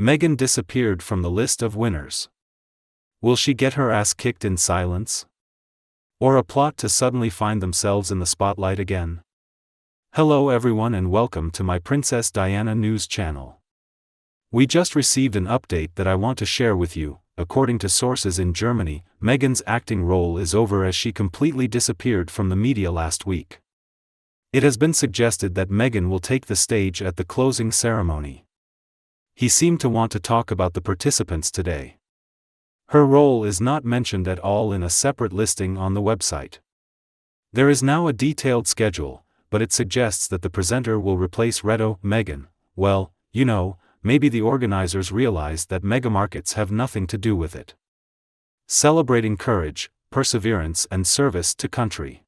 Meghan disappeared from the list of winners. Will she get her ass kicked in silence? Or a plot to suddenly find themselves in the spotlight again? Hello everyone and welcome to my Princess Diana news channel. We just received an update that I want to share with you. According to sources in Germany, Meghan's acting role is over as she completely disappeared from the media last week. It has been suggested that Meghan will take the stage at the closing ceremony. He seemed to want to talk about the participants today. Her role is not mentioned at all in a separate listing on the website. There is now a detailed schedule, but it suggests that the presenter will replace Meghan. Well, you know, maybe the organizers realize that megamarkets have nothing to do with it. Celebrating courage, perseverance and service to country.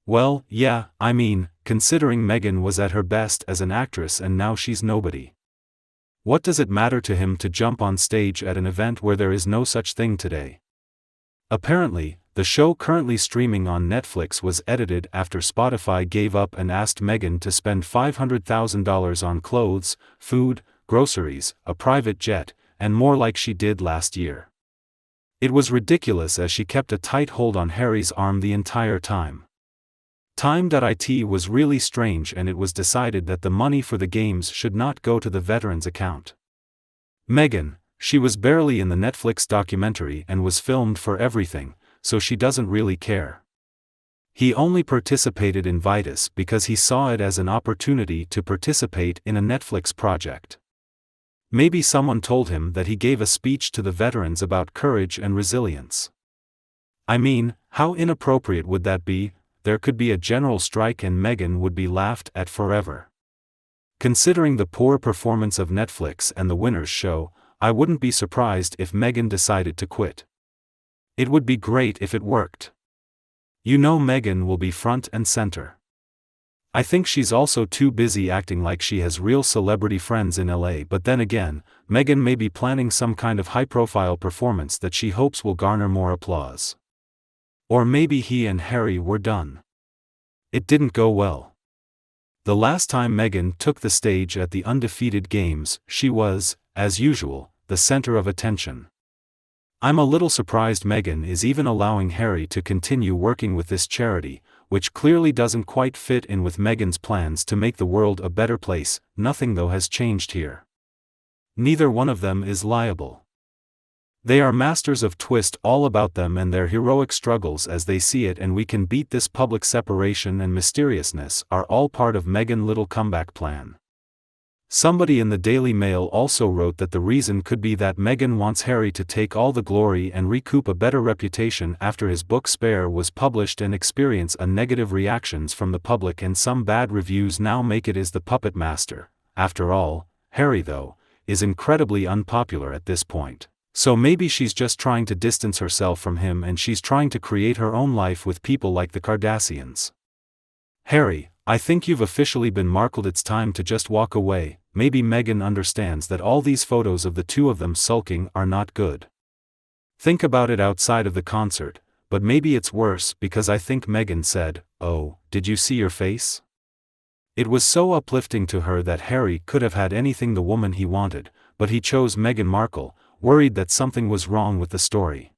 Well, yeah, I mean, considering Meghan was at her best as an actress and now she's nobody. What does it matter to him to jump on stage at an event where there is no such thing today? Apparently, the show currently streaming on Netflix was edited after Spotify gave up and asked Meghan to spend $500,000 on clothes, food, groceries, a private jet, and more like she did last year. It was ridiculous as she kept a tight hold on Harry's arm the entire time. Time.it was really strange and it was decided that the money for the games should not go to the veterans account. Meghan, she was barely in the Netflix documentary and was filmed for everything, so she doesn't really care. He only participated in Invictus because he saw it as an opportunity to participate in a Netflix project. Maybe someone told him that he gave a speech to the veterans about courage and resilience. I mean, how inappropriate would that be? There could be a general strike and Meghan would be laughed at forever. Considering the poor performance of Netflix and the winners show, I wouldn't be surprised if Meghan decided to quit. It would be great if it worked. You know Meghan will be front and center. I think she's also too busy acting like she has real celebrity friends in LA, but then again, Meghan may be planning some kind of high-profile performance that she hopes will garner more applause. Or maybe he and Harry were done. It didn't go well. The last time Meghan took the stage at the Undefeated Games, she was, as usual, the center of attention. I'm a little surprised Meghan is even allowing Harry to continue working with this charity, which clearly doesn't quite fit in with Meghan's plans to make the world a better place. Nothing though has changed here. Neither one of them is liable. They are masters of twist all about them and their heroic struggles as they see it, and we can beat this public separation and mysteriousness are all part of Meghan's little comeback plan. Somebody in the Daily Mail also wrote that the reason could be that Meghan wants Harry to take all the glory and recoup a better reputation after his book Spare was published and experience a negative reactions from the public, and some bad reviews now make it as the puppet master. After all, Harry though, is incredibly unpopular at this point. So maybe she's just trying to distance herself from him and she's trying to create her own life with people like the Kardashians. Harry, I think you've officially been marked. It's time to just walk away. Maybe Meghan understands that all these photos of the two of them sulking are not good. Think about it outside of the concert, but maybe it's worse because I think Meghan said, "Oh, did you see your face?" It was so uplifting to her that Harry could have had anything the woman he wanted, but he chose Meghan Markle, worried that something was wrong with the story.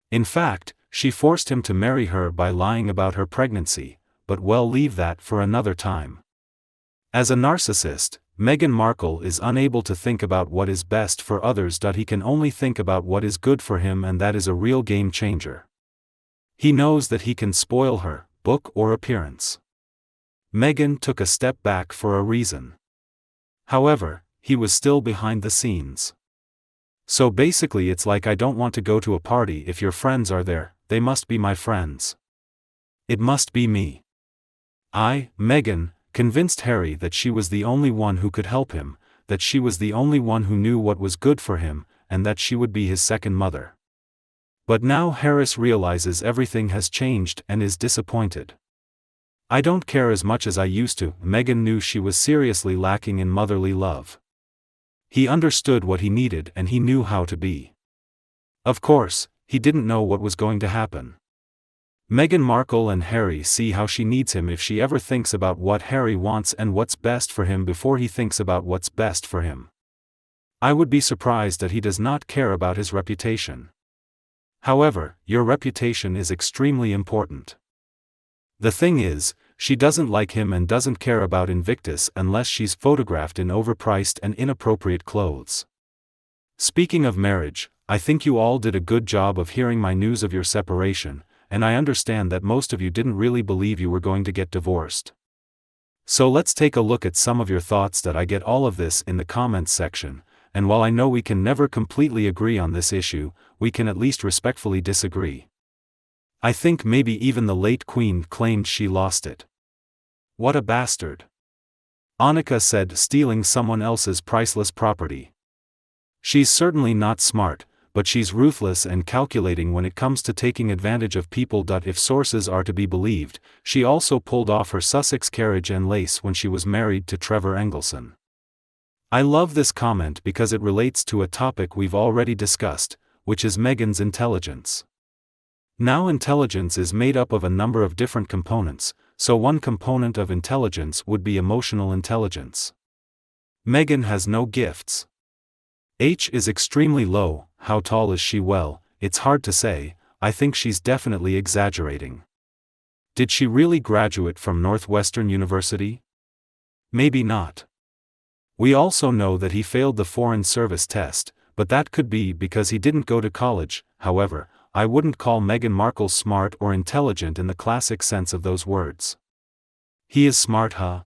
In fact, she forced him to marry her by lying about her pregnancy, but we'll leave that for another time. As a narcissist, Meghan Markle is unable to think about what is best for others. He can only think about what is good for him, and that is a real game changer. He knows that he can spoil her, book or appearance. Meghan took a step back for a reason. However, he was still behind the scenes. So basically it's like, I don't want to go to a party if your friends are there, they must be my friends. It must be me. Meghan, convinced Harry that she was the only one who could help him, that she was the only one who knew what was good for him, and that she would be his second mother. But now Harris realizes everything has changed and is disappointed. I don't care as much as I used to. Meghan knew she was seriously lacking in motherly love. He understood what he needed and he knew how to be. Of course, he didn't know what was going to happen. Meghan Markle and Harry see how she needs him if she ever thinks about what Harry wants and what's best for him before he thinks about what's best for him. I would be surprised that he does not care about his reputation. However, your reputation is extremely important. The thing is, she doesn't like him and doesn't care about Invictus unless she's photographed in overpriced and inappropriate clothes. Speaking of marriage, I think you all did a good job of hearing my news of your separation, and I understand that most of you didn't really believe you were going to get divorced. So let's take a look at some of your thoughts. That I get all of this in the comments section, and while I know we can never completely agree on this issue, we can at least respectfully disagree. I think maybe even the late Queen claimed she lost it. What a bastard. Annika said, stealing someone else's priceless property. She's certainly not smart, but she's ruthless and calculating when it comes to taking advantage of people. If sources are to be believed, she also pulled off her Sussex carriage and lace when she was married to Trevor Engelson. I love this comment because it relates to a topic we've already discussed, which is Meghan's intelligence. Now, intelligence is made up of a number of different components, so one component of intelligence would be emotional intelligence. Meghan has no gifts. H is extremely low. How tall is she? Well, it's hard to say. I think she's definitely exaggerating. Did she really graduate from Northwestern University? Maybe not. We also know that he failed the Foreign Service test, but that could be because he didn't go to college. However, I wouldn't call Meghan Markle smart or intelligent in the classic sense of those words. He is smart, huh?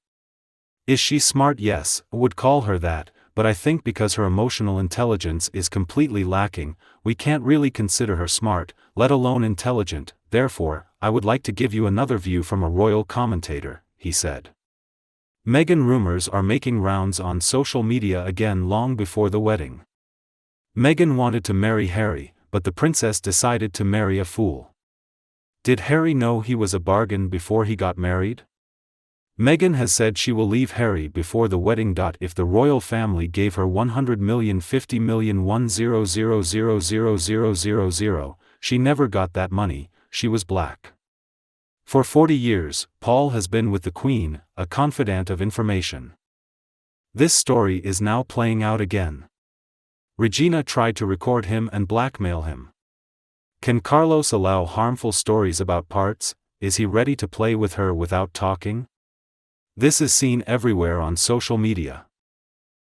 Is she smart? Yes, I would call her that, but I think because her emotional intelligence is completely lacking, we can't really consider her smart, let alone intelligent. Therefore, I would like to give you another view from a royal commentator, he said. Meghan rumors are making rounds on social media again long before the wedding. Meghan wanted to marry Harry, but the princess decided to marry a fool. Did Harry know he was a bargain before he got married? Meghan has said she will leave Harry before the wedding. If the royal family gave her 100 million, 50 million, 100,000,000, she never got that money. She was black. For 40 years, Paul has been with the Queen, a confidant of information. This story is now playing out again. Regina tried to record him and blackmail him. Can Carlos allow harmful stories about parts? Is he ready to play with her without talking? This is seen everywhere on social media.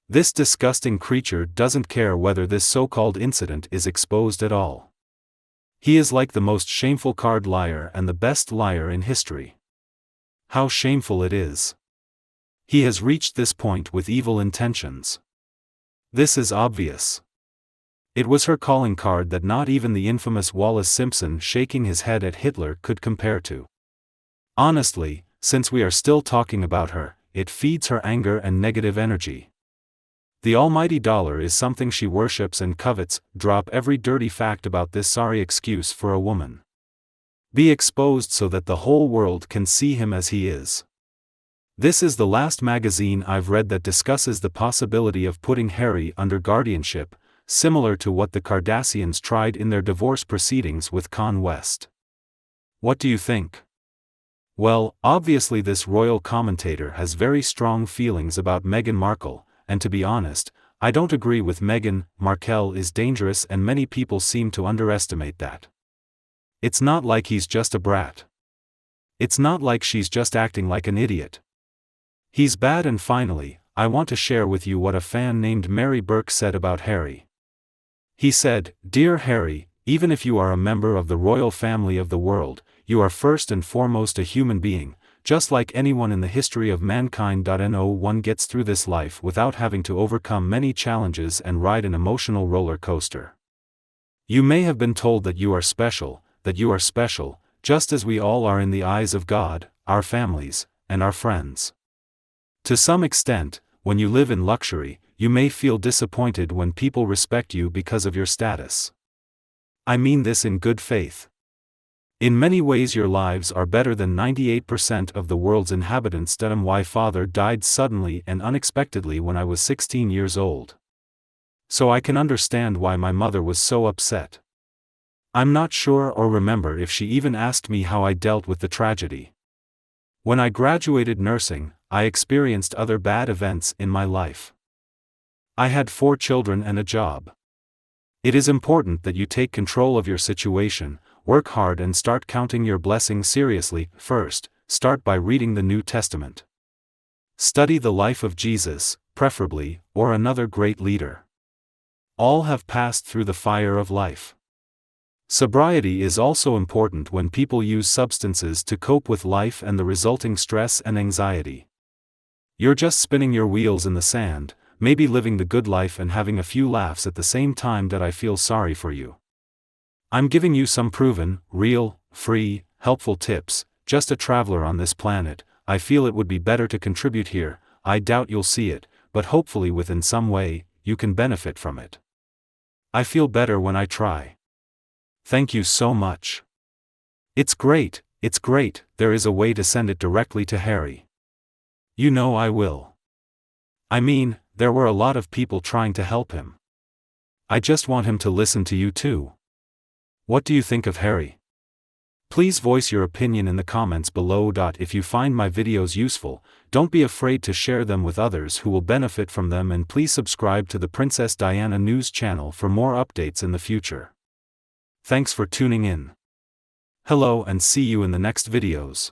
This disgusting creature doesn't care whether this so-called incident is exposed at all. He is like the most shameful card liar and the best liar in history. How shameful it is. He has reached this point with evil intentions. This is obvious. It was her calling card that not even the infamous Wallace Simpson shaking his head at Hitler could compare to. Honestly, since we are still talking about her, it feeds her anger and negative energy. The almighty dollar is something she worships and covets. Drop every dirty fact about this sorry excuse for a woman. Be exposed so that the whole world can see him as he is. This is the last magazine I've read that discusses the possibility of putting Harry under guardianship, similar to what the Kardashians tried in their divorce proceedings with Kanye West. What do you think? Well, obviously this royal commentator has very strong feelings about Meghan Markle, and to be honest, I don't agree with Meghan. Markle is dangerous and many people seem to underestimate that. It's not like he's just a brat. It's not like she's just acting like an idiot. He's bad. And finally, I want to share with you what a fan named Mary Burke said about Harry. He said, "Dear Harry, even if you are a member of the royal family of the world, you are first and foremost a human being, just like anyone in the history of mankind. No one gets through this life without having to overcome many challenges and ride an emotional roller coaster. You may have been told that you are special, just as we all are in the eyes of God, our families, and our friends. To some extent, when you live in luxury, you may feel disappointed when people respect you because of your status. I mean this in good faith. In many ways your lives are better than 98% of the world's inhabitants. My father died suddenly and unexpectedly when I was 16 years old. So I can understand why my mother was so upset. I'm not sure or remember if she even asked me how I dealt with the tragedy. When I graduated nursing, I experienced other bad events in my life. I had 4 children and a job. It is important that you take control of your situation, work hard and start counting your blessings seriously. First, start by reading the New Testament. Study the life of Jesus, preferably, or another great leader. All have passed through the fire of life. Sobriety is also important when people use substances to cope with life and the resulting stress and anxiety. You're just spinning your wheels in the sand, maybe living the good life and having a few laughs at the same time. That I feel sorry for you. I'm giving you some proven, real, free, helpful tips. Just a traveler on this planet, I feel it would be better to contribute here. I doubt you'll see it, but hopefully within some way, you can benefit from it. I feel better when I try. Thank you so much. It's great, there is a way to send it directly to Harry. You know I will. I mean, there were a lot of people trying to help him. I just want him to listen to you too. What do you think of Harry? Please voice your opinion in the comments below. If you find my videos useful, don't be afraid to share them with others who will benefit from them, and please subscribe to the Princess Diana News channel for more updates in the future. Thanks for tuning in. Hello and see you in the next videos.